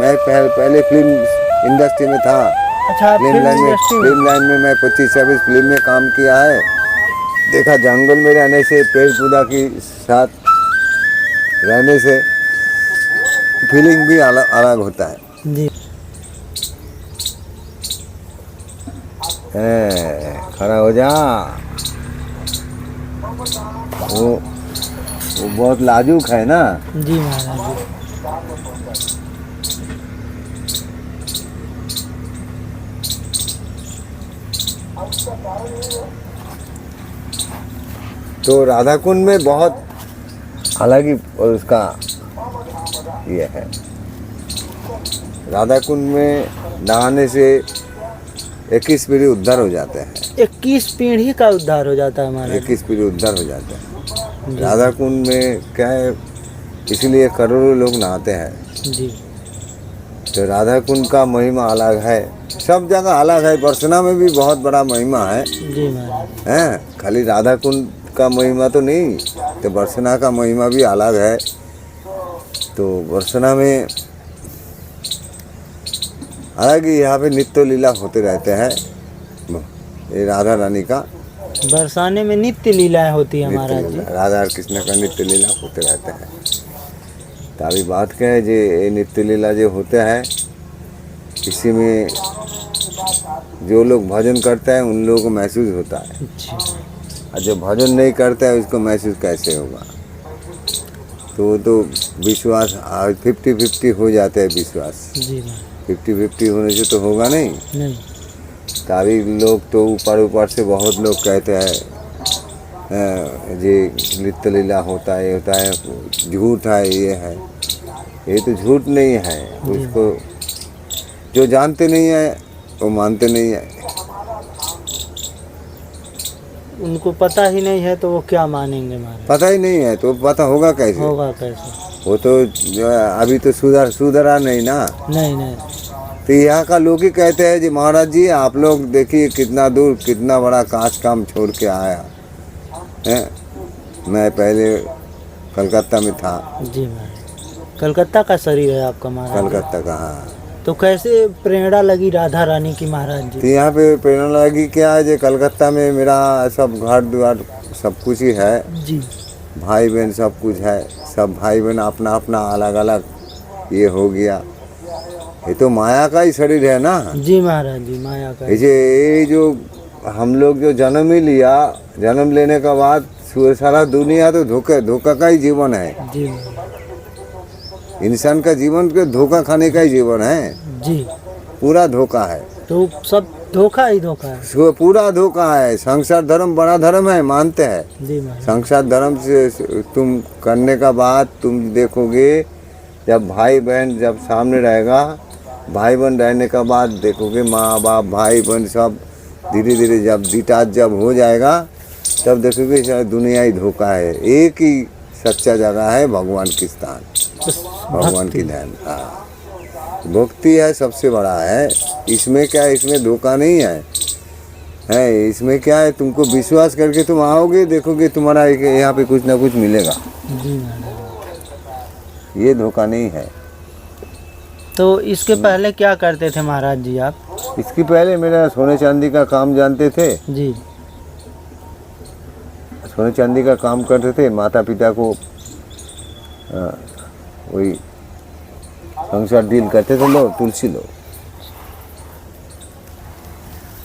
मैं पहले film industry में था। अच्छा, फिल्म इंडस्ट्री में। फिल्म लाइन में मैं 25-26 फिल्म में काम किया है। देखा जंगल में रहने से, पेड़ पौधा के साथ रहने से फीलिंग भी अलग अलग होता है। जी। खड़ा हो जा। वो बहुत लाजुक है ना। जी महाराज जी। तो राधा कुंड में बहुत अलग ही उसका ये है। राधा कुंड में नहाने से 21 पीढ़ी उद्धार हो जाते हैं। 21 पीढ़ी का उद्धार हो जाता है महाराज। 21 पीढ़ी उद्धार हो जाते हैं जी। राधा कुंड में। क्या है, इसलिए करोड़ों लोग नहाते हैं। जी। तो राधा कुंड का महिमा अलग है, सब जगह अलग है। बरसना में भी बहुत बड़ा महिमा है। जी महाराज। हैं, खाली राधा कुंड का महिमा तो नहीं, तो बरसना का महिमा भी अलग है। तो बरसना में हालांकि यहाँ पे नित्य लीला होते रहते हैं। ये राधा रानी का बरसाने में नित्य लीलाएं होती है नित्य महाराज जी। लीला, राधा और कृष्ण का नित्य लीला होते रहते हैं। तो अभी बात क्या है, ये नित्य लीला जो होता है, इसी में जो लोग भजन करते हैं उन लोगों को महसूस होता है। अच्छा। और जो भजन नहीं करता है उसको महसूस कैसे होगा। तो वो तो विश्वास 50-50 हो जाते हैं विश्वास। जी 50-50 होने से तो होगा नहीं। नहीं। तो अभी लोग तो ऊपर से बहुत लोग कहते हैं ये नित्य लीला होता है, ये होता है, झूठ है, ये है। ये तो झूठ नहीं है। उसको जो जानते नहीं है वो मानते नहीं है। उनको पता ही नहीं है तो वो क्या मानेंगे महाराज। पता ही नहीं है तो पता होगा कैसे। होगा कैसे। वो तो जो है, अभी तो सुधरा नहीं ना। नहीं नहीं। तो यहाँ का लोग ही कहते हैं जी महाराज जी आप लोग देखिए कितना दूर कितना बड़ा काज काम छोड़ के आया है। मैं पहले कलकत्ता में था। जी महाराज। कलकत्ता का शरीर है आपका महाराज। कलकत्ता का, हाँ। तो कैसे प्रेरणा लगी राधा रानी की महाराज तो जी। यहाँ पे प्रेरणा लगी क्या है, जो कलकत्ता में मेरा सब घर द्वार सब कुछ ही है। जी। भाई बहन सब कुछ है। सब भाई बहन अपना अपना अलग अलग ये हो गया। ये तो माया का ही शरीर है ना। जी महाराज जी, माया का। ये जो हम लोग जो जन्म ही लिया, जन्म लेने के बाद सारा दुनिया तो धोखा का ही जीवन है। जी इंसान का जीवन के धोखा खाने का ही जीवन है। जी। पूरा धोखा है। तो सब धोखा ही धोखा है। सो पूरा धोखा है। संसार धर्म बड़ा धर्म है, मानते हैं। जी महाराज। संसार धर्म से तुम करने का बाद तुम देखोगे, जब भाई बहन जब सामने रहेगा, भाई बहन रहने का बाद देखोगे माँ बाप भाई बहन सब धीरे धीरे जब डिटाच जब हो जाएगा, तब देखोगे शायद दुनिया ही धोखा है। एक ही सच्चा जगह है भगवान की स्थान, भगवान की ध्यान। हाँ, भक्ति है सबसे बड़ा है। इसमें क्या है, इसमें धोखा नहीं है। इसमें क्या है, तुमको विश्वास करके तुम आओगे, देखोगे तुम्हारा यहाँ पे कुछ ना कुछ मिलेगा। जी महाराज। ये धोखा नहीं है। तो इसके पहले क्या करते थे महाराज जी आप। इसकी पहले मेरा सोने चांदी का काम जानते थे। जी। सोने चांदी का काम करते थे। माता पिता को वही संसार डील करते थे। लो तुलसी लो,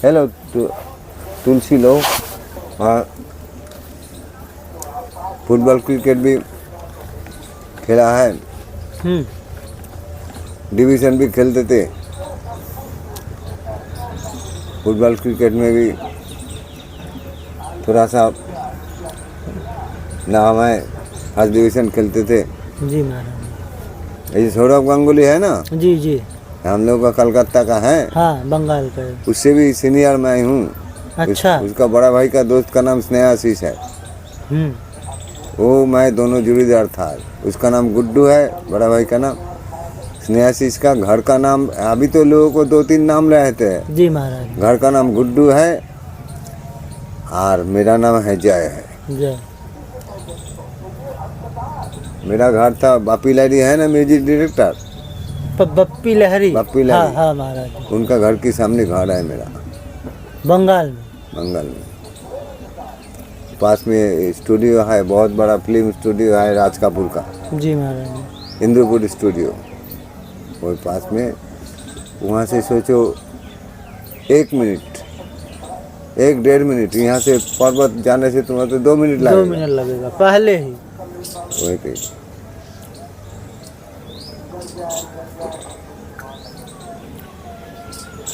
हेलो तुलसी लो। हाँ, फुटबॉल क्रिकेट भी खेला है, डिवीज़न भी खेलते थे। फुटबॉल क्रिकेट में भी थोड़ा सा नाम है, फर्स्ट डिवीज़न खेलते थे। जी महाराज। ये सौरभ गांगुली है ना, जी जी। हम लोग का कलकत्ता का है। हाँ, बंगाल का है। उससे भी सीनियर मैं हूँ। अच्छा। उसका बड़ा भाई का दोस्त का नाम स्नेहाशीष है। वो मैं दोनों जुड़ीदार था। उसका नाम गुड्डू है, बड़ा भाई का नाम। स्नेहाशीष का घर का नाम, अभी तो लोगों को 2-3 नाम रहते हैं। जी महाराज। घर का नाम गुड्डू है और मेरा नाम है जय है। जय। मेरा घर था बापी लाइडी है ना, म्यूजिक डायरेक्टर। बप्पी लहरी। बप्पी लहरी। हाँ हाँ महाराज जी। उनका घर के सामने घर है मेरा, बंगाल में। बंगाल में। पास में स्टूडियो है, बहुत बड़ा फिल्म स्टूडियो है राज कपूर का, जी महाराज जी। इंद्रपुर स्टूडियो, वो पास में। वहाँ से सोचो 1 मिनट 1-1.5 मिनट यहाँ से पर्वत जाने से तुम्हें तो 2 मिनट 2 लगेगा। मिनट लगेगा पहले ही। वही पे।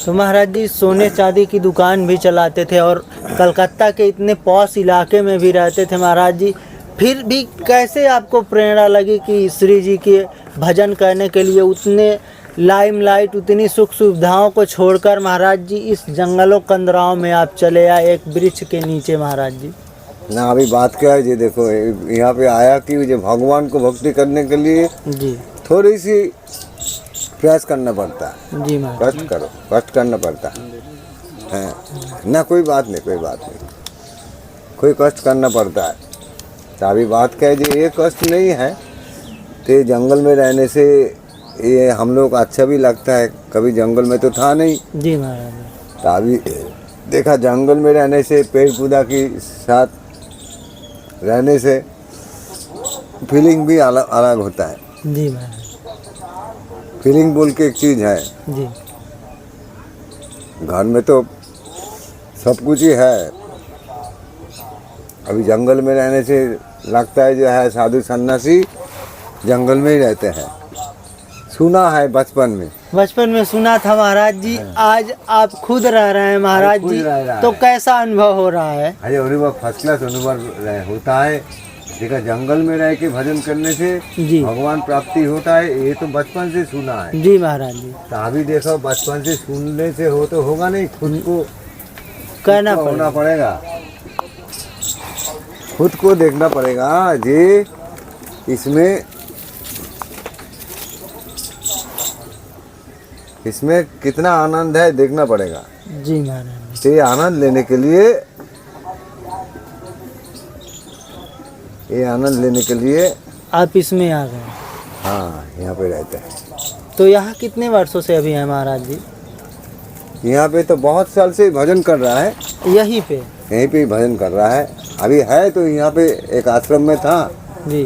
तो महाराज जी सोने चांदी की दुकान भी चलाते थे और कलकत्ता के इतने पॉश इलाके में भी रहते थे महाराज जी, फिर भी कैसे आपको प्रेरणा लगी कि श्री जी के भजन करने के लिए उतने लाइमलाइट, उतनी सुख सुविधाओं को छोड़कर महाराज जी इस जंगलों कंदराओं में आप चले आए एक वृक्ष के नीचे महाराज जी? ना अभी बात क्या है जी, देखो यहाँ पे आया कि जो भगवान को भक्ति करने के लिए जी थोड़ी सी प्रयास करना पड़ता है। जी महाराज। कष्ट करो, कष्ट करना पड़ता है ना, कोई बात नहीं, कोई बात नहीं, कोई कष्ट करना पड़ता है। तो अभी बात क्या है जी, ये कष्ट नहीं है तो जंगल में रहने से ये हम लोग अच्छा भी लगता है। कभी जंगल में तो था नहीं जी महाराज जी। तो अभी देखा जंगल में रहने से, पेड़ पौधा के साथ रहने से फीलिंग भी अलग अलग होता है। जी महाराज फीलिंग बोल के एक चीज़ है, जी। घर में तो सब कुछ ही है, अभी जंगल में रहने से लगता है जो है साधु सन्यासी जंगल में ही रहते हैं। सुना है बचपन में सुना था महाराज जी। आज आप खुद रह रहे हैं महाराज खुद जी, रह रहा तो है। कैसा अनुभव हो रहा है? अरे अनुभव फर्स्ट क्लास अनुभव होता है। देखा जंगल में रह के भजन करने से जी भगवान प्राप्ति होता है, ये तो बचपन से सुना है। जी महाराज जी। तो अभी देखो बचपन से सुनने से हो तो होगा नहीं, खुद को कहना होना पड़ेगा, खुद को देखना पड़ेगा जी। इसमें कितना आनंद है देखना पड़ेगा। जी महाराज। तो ये आनंद लेने के लिए, ये आनंद लेने के लिए आप इसमें आ गए? हाँ यहाँ पे रहते हैं। तो यहाँ कितने वर्षों से अभी हैं महाराज जी? यहाँ पे तो बहुत साल से भजन कर रहा है, यहीं पे? यहीं पे ही भजन कर रहा है। अभी है तो यहाँ पे एक आश्रम में था जी।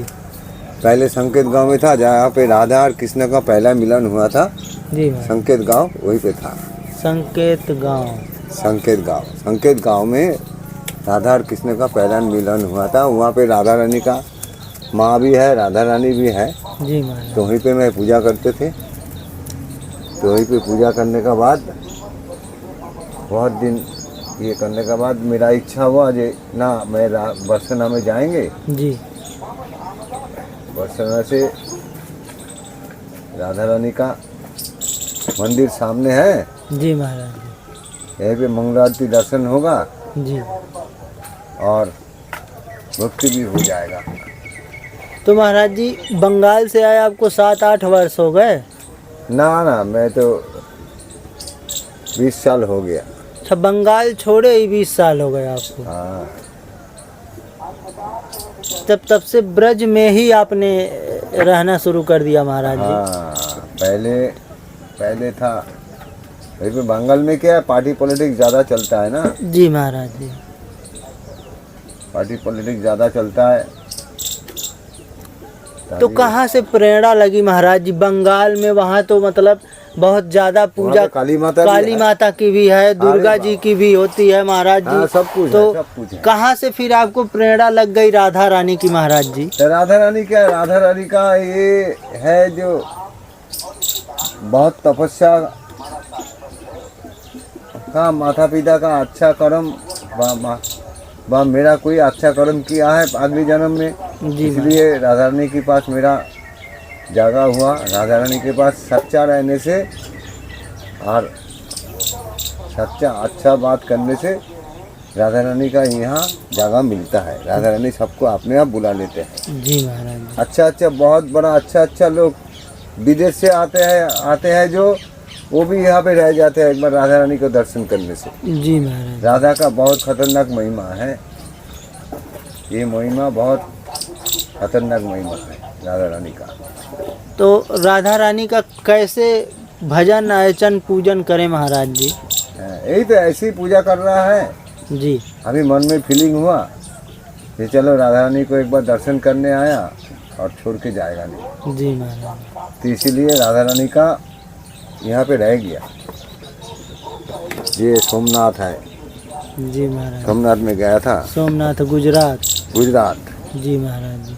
पहले, संकेत गांव में था, जहाँ पे राधा और कृष्ण का पहला मिलन हुआ था। जी महाराज। संकेत गांव वहीं पे था। संकेत गांव। संकेत गांव में राधा और कृष्ण का पहला मिलन हुआ था। वहाँ पे राधा रानी का माँ भी है, राधा रानी भी है। जी महाराज। तो वहीं पे मैं पूजा करते थे। तो वहीं पे पूजा करने के बाद बहुत दिन ये करने के बाद मेरा इच्छा हुआ जे ना मैं बरसना में जाएंगे। जी। बरसना से राधा रानी का मंदिर सामने है। जी महाराज। यहीं पे मंगलारती दर्शन होगा जी। और भक्ति भी हो जाएगा। तो महाराज जी बंगाल से आए आपको 7-8 वर्ष हो गए? ना मैं तो 20 साल हो गया। अच्छा, बंगाल छोड़े ही 20 साल हो गए आपको? हाँ। तब से ब्रज में ही आपने रहना शुरू कर दिया महाराज जी? हाँ, पहले था भाई पे। बंगाल में क्या है, पार्टी पॉलिटिक्स ज़्यादा चलता है ना। जी महाराज जी। पार्टी पॉलिटिक्स ज़्यादा चलता है। तो कहाँ से प्रेरणा लगी महाराज जी? बंगाल में वहाँ तो मतलब बहुत ज्यादा पूजा काली माता की भी है, दुर्गा जी की भी होती है महाराज जी। हाँ, सब कुछ तो है, सब कुछ है। कहाँ से फिर आपको प्रेरणा लग गई राधा रानी की महाराज जी? राधा रानी क्या, राधा रानी का ये है जो बहुत तपस्या का, माता पिता का अच्छा कर्म, मेरा कोई अच्छा कर्म किया है अगले जन्म में, इसलिए राधा रानी के पास मेरा जागा हुआ। राधा रानी के पास सच्चा रहने से और सच्चा अच्छा बात करने से राधा रानी का यहाँ जगह मिलता है। राधा रानी सबको अपने आप बुला लेते हैं। जी महाराज। अच्छा बहुत बड़ा अच्छा लोग विदेश से आते हैं जो वो भी यहाँ पे रह जाते हैं एक बार राधा रानी को दर्शन करने से। जी महाराज। राधा का बहुत खतरनाक महिमा है, ये महिमा बहुत खतरनाक महिमा है राधा रानी का। तो राधा रानी का कैसे भजन अर्चन पूजन करें महाराज जी? यही तो ऐसी पूजा कर रहा है। जी अभी मन में फीलिंग हुआ कि चलो राधा रानी को एक बार दर्शन करने आया और छोड़ के जाएगा नहीं, जी महाराज। तो इसीलिए राधा रानी का यहाँ पे रह गया। ये सोमनाथ है, जी महाराज। सोमनाथ में गया था, सोमनाथ गुजरात। गुजरात, जी महाराज जी।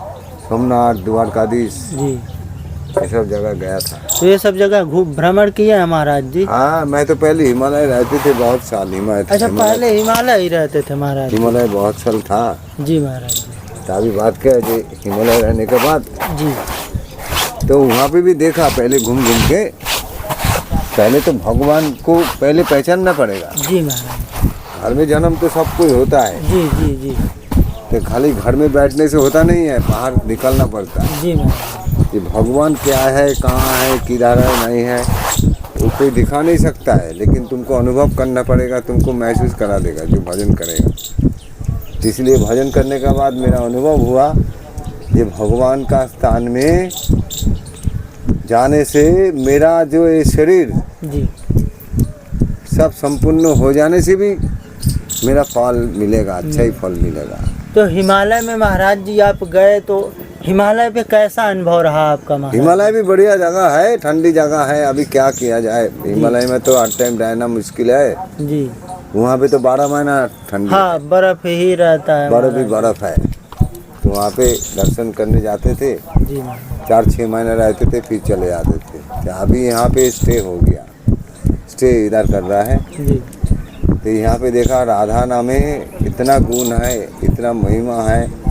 सोमनाथ, द्वारकाधीश, जी ये सब जगह गया था। तो ये सब जगह भ्रमण किया है महाराज जी? हाँ, मैं तो पहले हिमालय रहते थे बहुत साल। अच्छा, पहले हिमालय ही रहते थे महाराज? हिमालय बहुत साल था। जी महाराज जी। तो अभी बात क्या है जी, हिमालय रहने के बाद जी तो वहाँ पे भी देखा, पहले घूम घूम के। पहले तो भगवान को पहले पहचानना पड़ेगा। जी महाराज। घर में जन्म तो सब कुछ होता है, जी जी जी। तो खाली घर में बैठने से होता नहीं है, बाहर निकलना पड़ता है। जी महाराज। कि भगवान क्या है, कहाँ है, किधर है, नहीं है, वो कोई दिखा नहीं सकता है, लेकिन तुमको अनुभव करना पड़ेगा, तुमको महसूस करा देगा जो भजन करेगा। इसलिए भजन करने के बाद मेरा अनुभव हुआ, ये भगवान का स्थान में जाने से मेरा जो ये शरीर जी सब संपूर्ण हो जाने से भी मेरा फल मिलेगा, अच्छा ही फल मिलेगा। तो हिमालय में महाराज जी आप गए तो हिमालय पे कैसा अनुभव रहा आपका महाराज? हिमालय भी बढ़िया जगह है, ठंडी जगह है। अभी क्या किया जाए, हिमालय में तो हर टाइम रहना मुश्किल है। जी वहाँ पे तो 12 महीना ठंडी, हाँ, बर्फ ही रहता है। बर्फ ही बर्फ है। तो वहाँ पे दर्शन करने जाते थे, जी महाराज। 4-6 महीने रहते थे, फिर चले जाते थे। तो अभी यहाँ पे स्टे हो गया, स्टे इधर कर रहा है। जी तो यहाँ पे देखा राधा नाम में इतना गुण है, इतना महिमा है।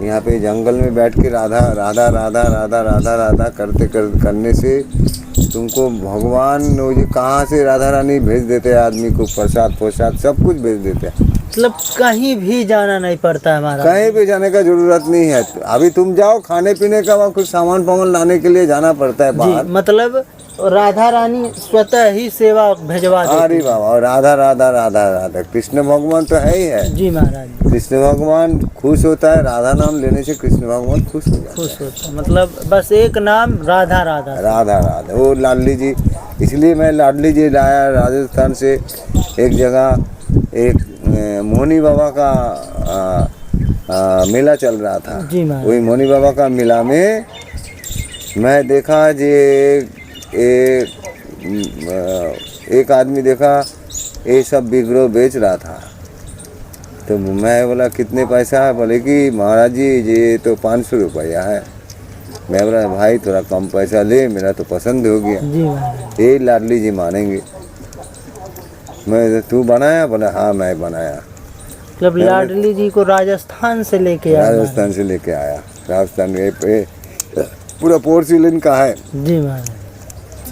यहाँ पे जंगल में बैठ के राधा राधा राधा राधा राधा राधा करने से तुमको भगवान वो ये कहाँ से राधा रानी भेज देते हैं आदमी को, प्रसाद सब कुछ भेज देते हैं। मतलब कहीं भी जाना नहीं पड़ता है महाराज? कहीं भी जाने का जरूरत नहीं है। अभी तुम जाओ खाने पीने का, वहाँ कुछ सामान पामान लाने के लिए जाना पड़ता है बाहर। जी, मतलब राधा रानी स्वतः ही सेवा भेजवा देती अरे बाबा, और राधा राधा राधा राधा, कृष्ण भगवान तो है ही है। जी महाराज। कृष्ण भगवान खुश होता है, राधा नाम लेने से कृष्ण भगवान खुश हो जाता है। खुश होता, मतलब बस एक नाम राधा राधा। राधा राधा, वो लाडली जी, इसलिए मैं लाडली जी लाया राजस्थान से। एक जगह एक मोहनी बाबा का मेला चल रहा था। जी महाराज। वही मोहनी बाबा का मेला में मैं देखा जी एक आदमी देखा ये सब बिगड़ो बेच रहा था। तो मैं बोला कितने पैसा है? बोले कि महाराज जी ये तो 500 रुपया है। मैं बोला भाई थोड़ा कम पैसा ले, मेरा तो पसंद हो गया। जी महाराज। ये लाडली जी मानेंगे। मैं तू बनाया? बोला हाँ मैं बनाया। मतलब लाडली जी को राजस्थान से लेके आया? राजस्थान से लेके आया। राजस्थान में पूरा पोर्सिलेन का है। जी महाराज।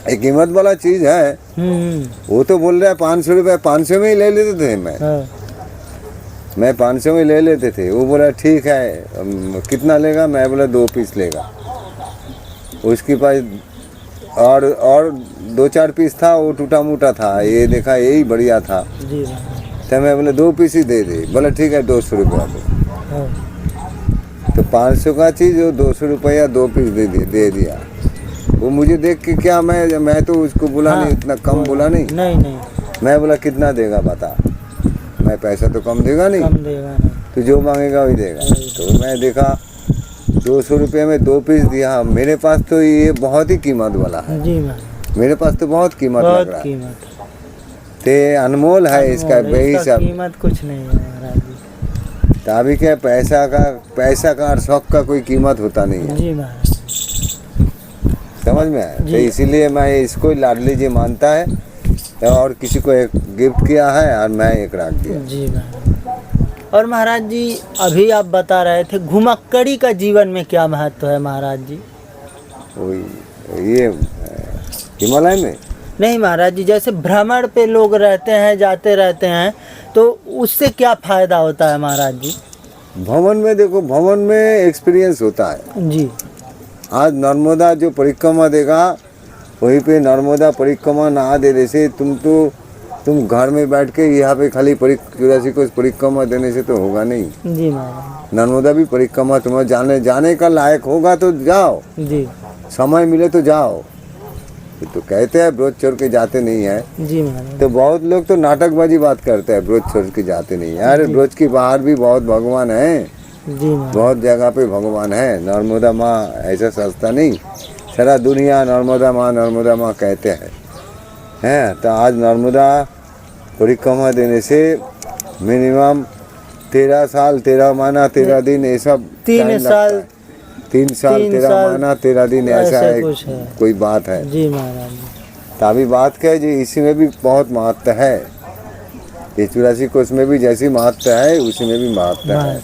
एक कीमत वाला चीज है। वो तो बोल रहा है 500 रुपये, 500 में ही ले लेते थे। मैं 500 में ले लेते थे। वो बोला ठीक है, कितना लेगा? मैं बोला 2 पीस लेगा। उसके पास और 2-4 पीस था, वो टूटा मूटा था। ये देखा यही बढ़िया था। जी तो मैं बोला 2 पीस ही दे दे। बोला ठीक है 200 रुपया दो। तो 500 का चीज़ वो 200 रुपया 2 पीस दे दिया। वो मुझे देख के क्या, मैं तो उसको बोला नहीं, इतना कम बोला नहीं। नहीं। मैं बोला कितना देगा बता। मैं पैसा तो कम देगा नहीं, कम देगा नहीं। तो जो मांगेगा वही देगा। तो मैं देखा 200 रुपये में 2 पीस दिया। मेरे पास तो ये बहुत ही कीमत वाला है। जी मैम। मेरे पास तो बहुत कीमत लग रहा है। कीमत ते अनमोल है इसका वही सब। कीमत कुछ नहीं है महाराज जी। तो अभी क्या, पैसा का और शौक का कोई कीमत होता नहीं है। जी महाराज। समझ में आया? तो इसीलिए मैं इसको लाडली जी मानता है। और किसी को एक गिफ्ट किया है और मैं एक रख दिया। जी महाराज। और महाराज जी अभी आप बता रहे थे घुमक्कड़ी का जीवन में क्या महत्व है महाराज जी? वही ये हिमालय में नहीं महाराज जी, जैसे भ्रमण पे लोग रहते हैं, जाते रहते हैं, तो उससे क्या फायदा होता है महाराज जी? भवन में देखो, भवन में एक्सपीरियंस होता है। जी। आज नर्मदा जो परिक्रमा देगा, वहीं पे नर्मदा परिक्रमा ना देने से तुम घर में बैठ के यहाँ पे खाली चौरासी को परिक्रमा देने से तो होगा नहीं। जी महाराज। नर्मदा भी परिक्रमा तुम्हें जाने का लायक होगा तो जाओ। जी। समय मिले तो जाओ। ये तो कहते हैं ब्रोच छोड़ के जाते नहीं है, जी महाराज। तो बहुत लोग तो नाटकबाजी बात करते हैं, ब्रोच छोड़ के जाते नहीं है। अरे ब्रोच की बाहर भी बहुत भगवान है, जी महाराज। बहुत जगह पे भगवान है। नर्मदा माँ ऐसा सस्ता नहीं, सारा दुनिया नर्मदा माँ कहते हैं। तो आज नर्मदा परिक्रमा देने से मिनिमम 13 साल 13 महीना 13 दिन ये सब 3 साल 3 साल 13 महीना 13 दिन ऐसा है, कुछ है। कोई बात है। जी महाराज। तो अभी बात क्या है जी, इसी में भी बहुत महत्व है। ये 84 कोष में भी जैसी महत्व है उसी में भी महत्व है।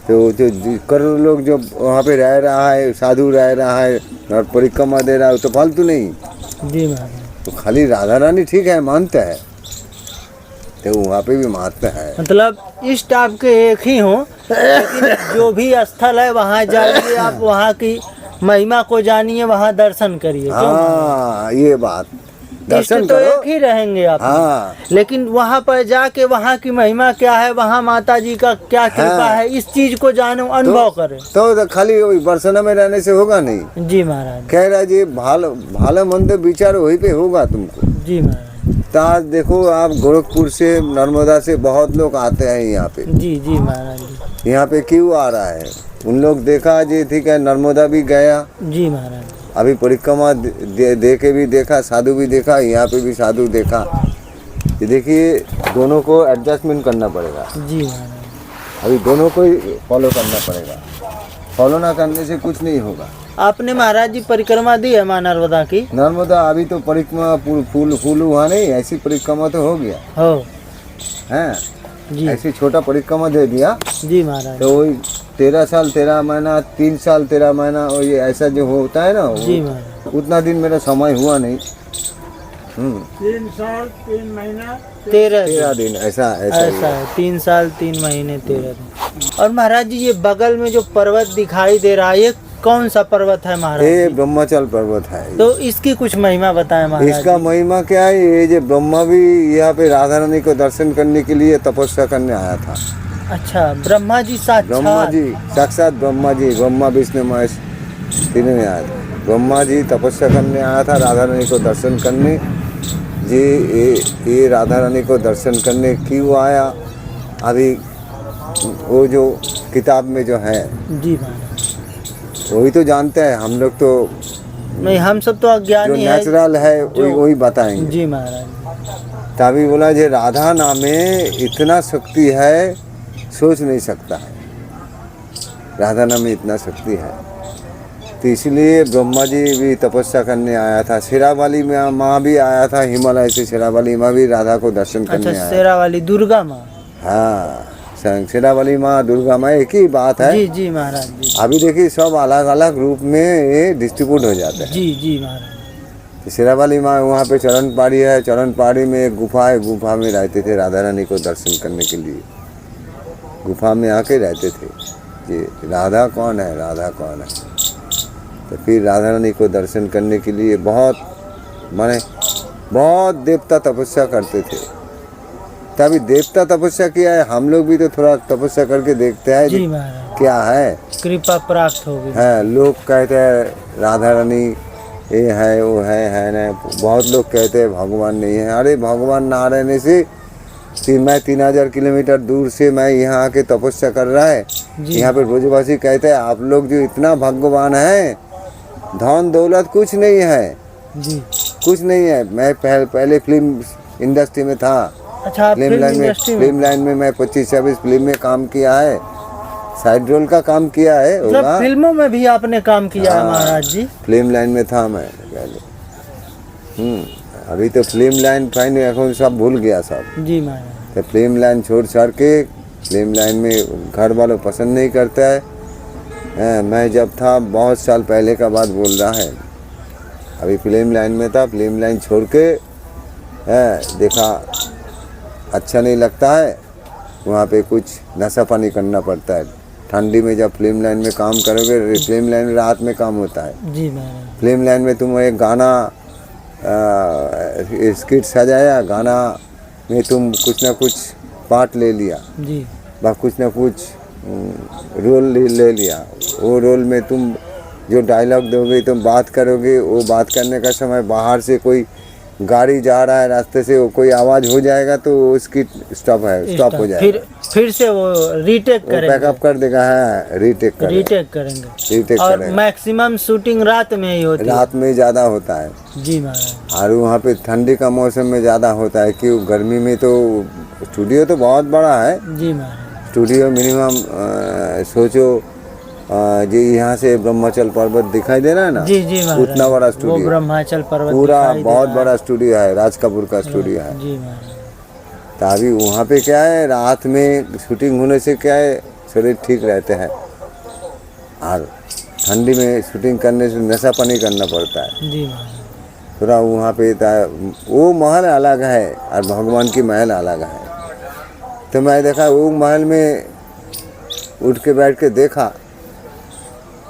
तो जो करोड़ों लोग जो वहाँ पे रह रहा है, साधु रह रहा है और परिक्रमा दे रहा है, तो फालतू नहीं। जी महाराज। तो खाली राधा रानी ठीक है, मानते हैं, तो वहाँ पे भी महत्व है। मतलब इष्ट आपके एक ही हो, लेकिन जो भी स्थल है वहाँ जाइए, आप वहाँ की महिमा को जानिए, वहाँ दर्शन करिए। हाँ, ये बात, इष्ट दर्शन तो करो। एक ही रहेंगे आप। हाँ, लेकिन वहाँ पर जाके वहाँ की महिमा क्या है, वहाँ माता जी का क्या कृपा हाँ। है, इस चीज को जानो, अनुभव करें। तो खाली वही बरसना में रहने से होगा नहीं। जी महाराज। कह रहा जी भालो मंद विचार वहीं पे होगा तुमको। जी महाराज। तो आज देखो आप गोरखपुर से, नर्मदा से बहुत लोग आते हैं यहाँ पे। जी जी महाराज। यहाँ पे क्यों आ रहा है? उन लोग देखा जी, ठीक है, नर्मदा भी गया, जी महाराज। अभी परिक्रमा दे के भी देखा, साधु भी देखा, यहाँ पे भी साधु देखा। ये देखिए, दोनों को एडजस्टमेंट करना पड़ेगा। जी महाराज। अभी दोनों को ही फॉलो करना पड़ेगा। फॉलो ना करने से कुछ नहीं होगा। आपने महाराज जी परिक्रमा दी है माँ नर्मदा की? नर्मदा अभी तो परिक्रमा फूल हुआ नहीं, ऐसी परिक्रमा तो हो गया हो है। जी। ऐसी छोटा परिक्रमा दे दिया, जी महाराज। तो वही 13 साल 13 महीना 3 साल 13 महीना, और ये ऐसा जो होता है ना, जी महाराज। उतना दिन मेरा समय हुआ नहीं। 3 साल 3 महीना 13 दिन ऐसा है। 3 साल 3 महीने 13 दिन। और महाराज जी, ये बगल में जो पर्वत दिखाई दे रहा है, ये कौन सा पर्वत है महाराज? ये ब्रह्माचल पर्वत है। तो इसकी कुछ महिमा बताएं महाराज। इसका महिमा क्या है? ये जो ब्रह्मा भी यहाँ पे राधा रानी को दर्शन करने के लिए तपस्या करने आया था। अच्छा, ब्रह्मा जी ब्रह्मा जी साक्षात ब्रह्मा जी, ब्रह्मा विष्णु महेश तीनों में आया था। ब्रह्मा जी तपस्या करने आया था राधा रानी को दर्शन करने। जी ये राधा रानी को दर्शन करने क्यों आया, अभी वो जो किताब में जो है जी महाराज, वही तो जानते हैं। हम लोग तो नहीं, हम सब तो जो अज्ञानी है। नेचुरल है वही बताएंगे। जी महाराज। तभी बोला जे राधा नाम में इतना शक्ति है, सोच नहीं सकता है। राधा नाम में इतना शक्ति है, तो इसलिए ब्रह्मा जी भी तपस्या करने आया था। शेरावाली में माँ भी आया था, हिमालय से शेरावाली माँ भी राधा को दर्शन करने अच्छा, आया। शेरावाली दुर्गा माँ। हाँ, शेरावाली माँ दुर्गा माँ एक ही बात है। जी जी महाराज जी। अभी देखिए सब अलग अलग रूप में डिस्ट्रीब्यूट हो जाते हैं। जी जी महाराज। शेरावाली माँ वहाँ पे चरण पहाड़ी है, चरण पहाड़ी में एक गुफा है, गुफा में रहते थे राधा रानी को दर्शन करने के लिए। गुफा में आके रहते थे कि राधा कौन है, राधा कौन है। तो फिर राधा रानी को दर्शन करने के लिए बहुत देवता तपस्या करते थे। तभी देवता तपस्या किया है, हम लोग भी तो थोड़ा तपस्या करके देखते हैं जी महाराज, क्या है, कृपा प्राप्त होगी। है। लोग कहते हैं राधा रानी ये है वो है ना। बहुत लोग कहते हैं भगवान नहीं है। अरे भगवान ना रहने से मैं 3000 किलोमीटर दूर से मैं यहाँ आके तपस्या कर रहा है। यहाँ पे ब्रजवासी कहते हैं आप लोग जो इतना भाग्यवान है, धन दौलत कुछ नहीं है जी, कुछ नहीं है। मैं पहले फिल्म इंडस्ट्री में था। अच्छा, फिल्म लाइन में मैं 25-26 फिल्म में काम किया है, साइड रोल का काम किया है। मतलब फिल्मों में भी आपने काम किया है महाराज जी? फिल्म लाइन में था मैं पहले। अभी तो फिल्म लाइन फाइन এখন सब भूल गया सब। जी महाराज। तो फिल्म लाइन छोड़ छाड़ के, फिल्म लाइन में घर वालों पसंद नहीं करता है। मैं जब था बहुत साल पहले का बात बोल रहा है, अभी फिल्म लाइन में था। फिल्म लाइन छोड़ के देखा अच्छा नहीं लगता है, वहाँ पे कुछ नशा पानी करना पड़ता है। ठंडी में जब फिल्म लाइन में काम करोगे, फिल्म लाइन में रात में काम होता है। जी महाराज। फिल्म लाइन में तुम एक गाना स्किट सजाया, गाना में तुम कुछ ना कुछ पार्ट ले लिया, जी, कुछ ना कुछ रोल ले लिया। वो रोल में तुम जो डायलॉग दोगे तुम बात करोगे, वो बात करने का समय बाहर से कोई गाड़ी जा रहा है रास्ते से, वो कोई आवाज़ हो जाएगा तो उसकी स्टॉप हो जाएगा। फिर से वो रीटेक करेंगे, बैकअप कर देगा। है रीटेक करेंगे। और मैक्सिमम शूटिंग रात में ही होती है, रात में ज़्यादा होता है जी महाराज। और वहाँ पे ठंडी का मौसम में ज़्यादा होता है, क्यों गर्मी में तो स्टूडियो तो बहुत बड़ा है जी महाराज। स्टूडियो मिनिमम सोचो जी यहाँ से ब्रह्माचल पर्वत दिखाई दे रहा है ना, जी जी महाराज, उतना बड़ा वो स्टूडियो, ब्रह्माचल पर्वत पूरा दिखाई दे बहुत रहा बड़ा स्टूडियो है, राज कपूर का स्टूडियो है। जी महाराज। तो अभी वहाँ पे क्या है, रात में शूटिंग होने से क्या है शरीर ठीक रहते हैं, और ठंडी में शूटिंग करने से नशा पानी करना पड़ता है जी महाराज। थोड़ा। वहाँ पे वो महल अलग है और भगवान की महल अलग है। तो मैं देखा वो महल में उठ के बैठ के देखा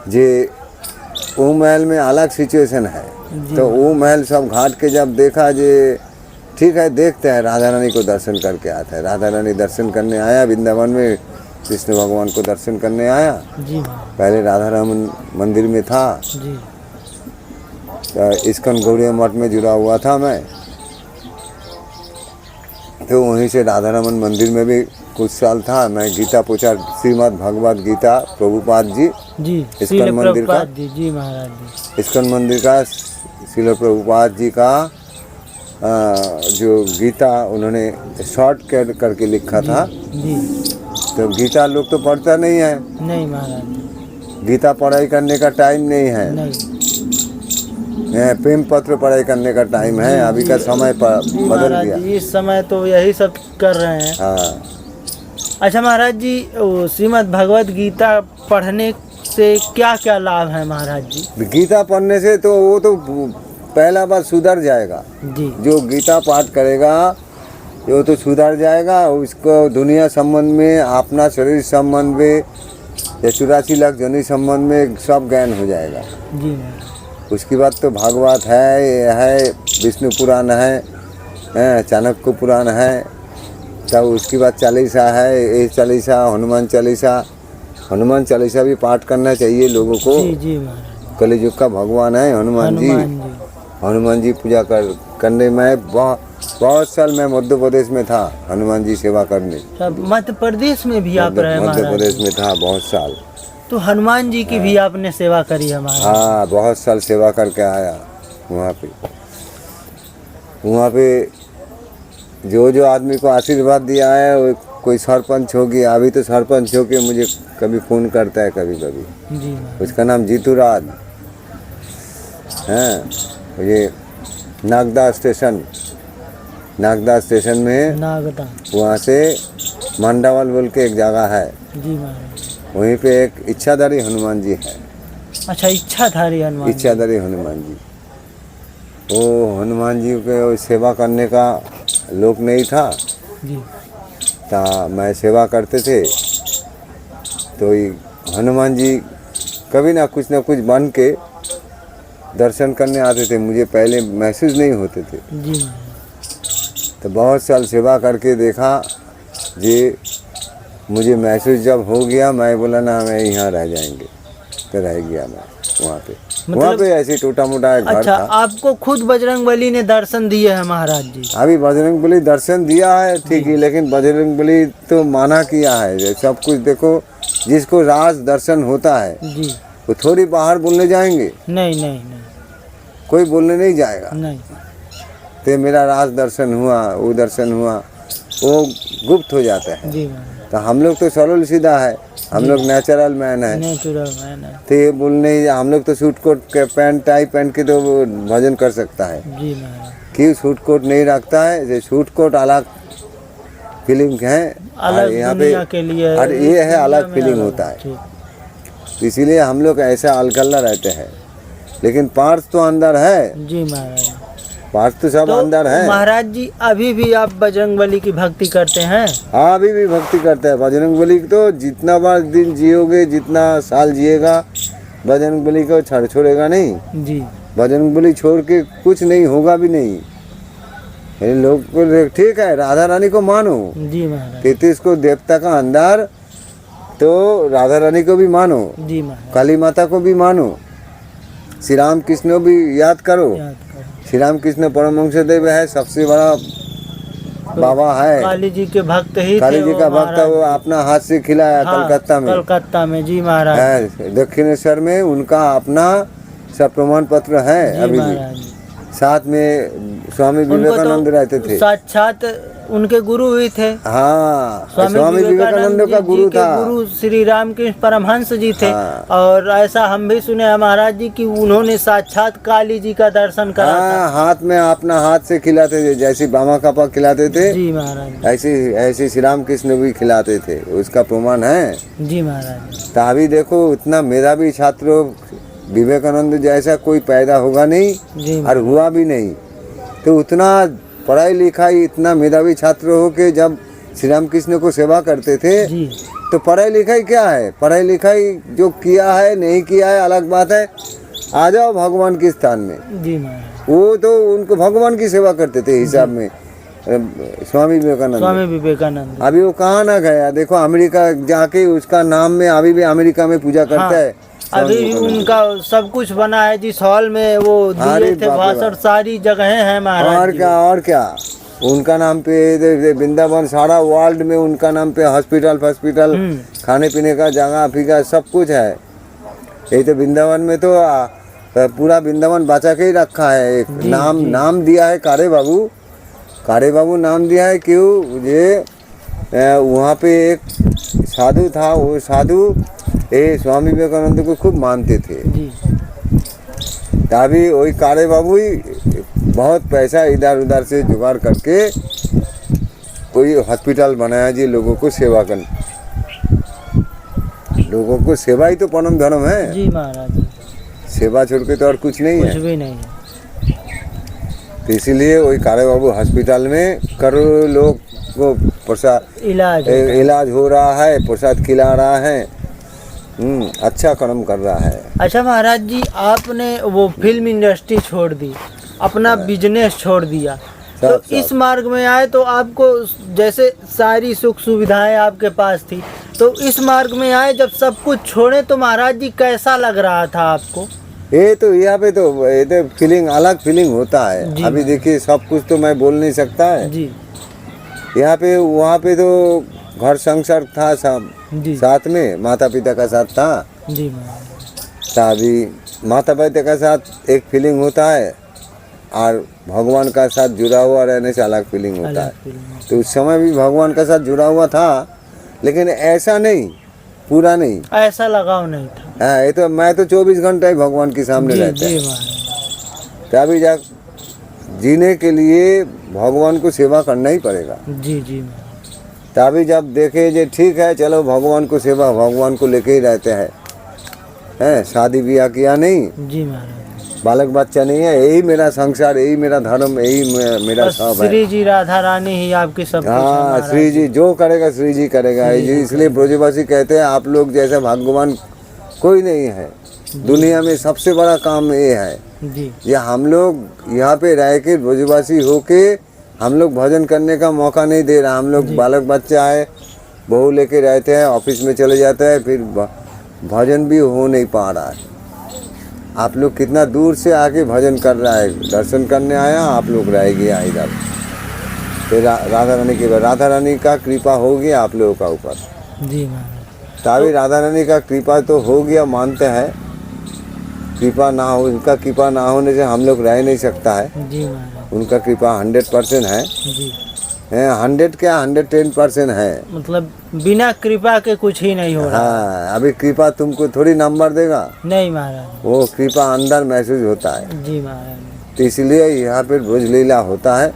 जे वो महल में अलग सिचुएशन है। तो वो महल सब घाट के जब देखा जे ठीक है देखते हैं, राधा रानी को दर्शन करके आते हैं। राधा रानी दर्शन करने आया वृंदावन में, कृष्ण भगवान को दर्शन करने आया। जी पहले राधा रामन मंदिर में था जी। तो इस्कॉन गौड़िया मठ में जुड़ा हुआ था मैं, तो वहीं से राधा रमन मंदिर में भी कुछ साल था। मैं गीता प्रचार श्रीमद् भगवत गीता प्रभुपाद जी इस्कॉन मंदिर का, जी महाराज जी, इस्कॉन मंदिर का श्रील प्रभुपाद जी का जो गीता उन्होंने शॉर्ट करके लिखा था जी। तो गीता लोग तो पढ़ता नहीं है, नहीं महाराज जी, गीता पढ़ाई करने का टाइम नहीं है, नहीं। प्रेम पत्र पढ़ाई करने का टाइम है। अभी का समय बदल गया, इस समय तो यही सब कर रहे हैं। हाँ। अच्छा महाराज जी, श्रीमद् भगवत गीता पढ़ने से क्या क्या लाभ है महाराज जी? गीता पढ़ने से तो वो तो पहला बार सुधर जाएगा जी। जो गीता पाठ करेगा वो तो सुधर जाएगा। उसको दुनिया संबंध में, अपना शरीर संबंध में या 84 लाख जनी संबंध में सब ज्ञान हो जाएगा जी। उसके बाद तो भागवत है विष्णु पुराण है, चाणक्य पुराण है, तब उसके बाद चालीसा है, ये चालीसा, हनुमान चालीसा भी पाठ करना चाहिए लोगों को। जी जी महाराज। कलियुग का भगवान है हनुमान जी पूजा करने में बहुत साल मैं मध्य प्रदेश में था, हनुमान जी सेवा करने। मध्य प्रदेश में भी आप रहे? मध्य प्रदेश में था बहुत साल। तो हनुमान जी की भी आपने सेवा करी हमारे? हाँ, बहुत साल सेवा करके आया वहाँ पे जो आदमी को आशीर्वाद दिया है, वो कोई सरपंच होगी, अभी तो सरपंच हो के मुझे कभी फ़ोन करता है कभी जी। उसका नाम जीतू राज है। ये नागदा स्टेशन में वहाँ से मंडावल बोल के एक जगह है जी, वहीं पे एक इच्छाधारी हनुमान जी है। अच्छा, इच्छाधारी हनुमान जी, वो हनुमान जी के सेवा करने का लोक नहीं था जी। मैं सेवा करते थे तो हनुमान जी कभी ना कुछ बन के दर्शन करने आते थे। मुझे पहले महसूस नहीं होते थे जी। तो बहुत साल सेवा करके देखा जी, मुझे महसूस जब हो गया, मैं बोला ना मैं यहाँ रह जाएंगे, तो रह गया मैं वहाँ पे ऐसे टूटा मोटा घर अच्छा, था। आपको खुद बजरंगबली ने दर्शन दिए हैं महाराज जी? अभी बजरंगबली दर्शन दिया है ठीक है, लेकिन बजरंगबली तो माना किया है सब कुछ। देखो, जिसको राज दर्शन होता है जी, वो थोड़ी बाहर बोलने जाएंगे? नहीं, कोई बोलने नहीं जाएगा। नहीं। तो मेरा राज दर्शन हुआ, वो दर्शन हुआ, वो गुप्त हो जाता है जी। तो हम लोग तो सरल सीधा है, हम लोग नेचुरल मैन है। तो ये बोलने, हम लोग तो सूट कोट के पैंट टाई पहन के तो भजन कर सकता है जी। क्यों सूट कोट नहीं रखता है? जो सूट कोट अलग फीलिंग है, अलग यहाँ दुनिया के लिए, और ये है अलग फीलिंग होता है। इसीलिए हम लोग ऐसा अलगल्ला रहते हैं, लेकिन पार्थ तो अंदर है जी महाराज। पार्थ तो सब अंदर है। महाराज जी, अभी भी आप बजरंगबली की भक्ति करते हैं? हाँ, अभी भी भक्ति करते हैं बजरंगबली की। तो जितना बार दिन जियोगे, जितना साल जिएगा, बजरंगबली को छोड़ेगा नहीं जी। बजरंगबली छोड़ के कुछ नहीं होगा भी नहीं। लोग को ठीक है, राधा रानी को मानो जी महाराज। 33 को देवता का अंदर, तो राधा रानी को भी मानो जी महाराज। काली माता को भी मानो, श्री राम कृष्ण भी याद करो। याद करो। श्री राम कृष्ण परमहंस देव है, सबसे बड़ा बाबा है। काली जी के भक्त ही काली थे जी वो का भक्त है, वो महाराज। अपना हाथ से खिलाया हाँ, कलकत्ता में। कलकत्ता में जी महाराज। है दक्षिणेश्वर में उनका अपना सब प्रमाण पत्र है जी अभी भी। महाराज जी। साथ में स्वामी उनको विवेकानंद रहते तो थे। साक्षात उनके गुरु ही थे। हाँ, स्वामी विवेकानंद का गुरु जी के था। गुरु श्री रामकृष्ण परमहंस जी थे। हाँ। और ऐसा हम भी सुने हैं महाराज जी कि उन्होंने साक्षात काली जी का दर्शन करा था। हाँ, हाथ में अपना हाथ से खिलाते थे, जैसे बामा कापा खिलाते थे जी महाराज ऐसे श्री राम कृष्ण भी खिलाते थे, उसका प्रमाण है। जी महाराज। तो अभी देखो इतना मेधावी छात्र विवेकानंद जैसा कोई पैदा होगा नहीं जी और हुआ भी नहीं। तो उतना पढ़ाई लिखाई इतना मेधावी छात्र हो के जब श्री राम कृष्ण को सेवा करते थे, जी तो पढ़ाई लिखाई क्या है, पढ़ाई लिखाई जो किया है नहीं किया है अलग बात है। आ जाओ भगवान के स्थान में। जी महाराज। वो तो उनको भगवान की सेवा करते थे हिसाब में स्वामी विवेकानंद। स्वामी विवेकानंद। अभी वो कहाँ ना गया, देखो अमेरिका जाके उसका नाम में अभी भी अमेरिका में पूजा करता हाँ, है। अभी भी उनका सब कुछ बना है जिस हॉल में वो अरे दिए थे बाप रे भाषण, बाप। सारी जगहें हैं महाराज और जी। क्या उनका नाम पे वृंदावन सारा वर्ल्ड में उनका नाम पे हॉस्पिटल खाने पीने का जगह फीका सब कुछ है। यही तो वृंदावन में तो पूरा वृंदावन बचा के ही रखा है। एक नाम दिया है कारे बाबू नाम दिया है। क्यों? ये वहाँ पे एक साधु था, वो साधु स्वामी विवेकानंद को खूब मानते थे। जी तभी वही कारे बाबू ही बहुत पैसा इधर उधर से जुगाड़ करके कोई हॉस्पिटल बनाया जी, लोगों को सेवा कर, लोगों को सेवा ही तो परम धर्म है। जी महाराज। सेवा छोड़ के तो और कुछ नहीं कुछ है। भी नहीं है। तो इसीलिए वही कारे बाबू हॉस्पिटल में करोड़ों लोग को प्रसाद इलाज हो रहा है, प्रसाद खिला रहा है। अच्छा कर्म कर रहा है। अच्छा महाराज जी, आपने वो फिल्म इंडस्ट्री छोड़ दी, अपना बिजनेस छोड़ दिया, तो इस मार्ग में आए तो आपको जैसे सारी सुख सुविधाएं आपके पास थी, तो इस मार्ग में आए जब सब कुछ छोड़े तो महाराज जी कैसा लग रहा था आपको? ये तो यहाँ पे तो ये तो फीलिंग अलग फीलिंग होता है। अभी देखिए सब कुछ तो मैं बोल नहीं सकता है जी। यहाँ पे वहाँ पे तो घर संसार था सब जी। साथ में, माता पिता का साथ था जी। अभी माता पिता का साथ एक फीलिंग होता है और भगवान का साथ जुड़ा हुआ रहने से अलग फीलिंग होता है। तो उस समय भी भगवान का साथ जुड़ा हुआ था, लेकिन ऐसा नहीं, पूरा नहीं, ऐसा लगाव नहीं था। हाँ, ये तो मैं तो 24 घंटे भगवान के सामने रहता है। तभी जा जीने के लिए भगवान को सेवा करना ही पड़ेगा। जी जी। तभी जब देखे जे ठीक है चलो भगवान को सेवा, भगवान को लेके ही रहते हैं। शादी ब्याह किया नहीं, जी महाराज, बालक बच्चा नहीं है, यही मेरा संसार, यही मेरा धर्म, यही मेरा सब है। श्री जी राधा रानी ही आपकी सब कुछ है हाँ, महाराज। श्री जी जो करेगा श्री जी करेगा। इसलिए ब्रजवासी कहते हैं आप लोग जैसा भाग्यवान कोई नहीं है दुनिया में। सबसे बड़ा काम ये है जी। ये हम लोग यहाँ पे रह के ब्रजवासी होके हम लोग भजन करने का मौका नहीं दे रहा। हम लोग बालक बच्चा है, बहू लेके रहते हैं, ऑफिस में चले जाते हैं, फिर भजन भी हो नहीं पा रहा है। आप लोग कितना दूर से आके भजन कर रहा है, दर्शन करने आया, आप लोग रह गया इधर। फिर राधा रानी का कृपा हो गया आप लोगों का ऊपर। जी महाराज। तभी राधा रानी का कृपा तो हो गया मानते हैं, कृपा ना हो, उनका कृपा ना होने से हम लोग रह नहीं सकता है। जी महाराज। उनका कृपा 100% है। जी। 100 क्या 110% है। मतलब बिना कृपा के कुछ ही नहीं हो रहा। हाँ, अभी कृपा तुमको थोड़ी नंबर देगा, नहीं महाराज, वो कृपा अंदर महसूस होता है। जी महाराज। तो इसलिए यहाँ पे रोज लीला होता है,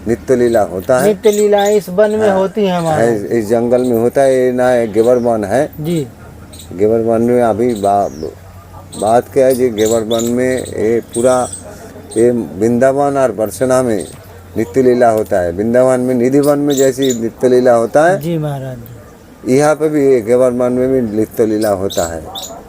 नित्य लीला होता है। नित्य लीला इस वन में होती है हमारे, इस जंगल में होता है। ना गेवर वन है जी। गेवर वन में अभी बात क्या है जी, गेवर वन में ये पूरा ये वृंदावन और बरसना में नित्य लीला होता है। वृंदावन में निधि वन में जैसी नित्य लीला होता है, जी महाराज। यहाँ पे भी गेवर वन में भी नित्य लीला होता है।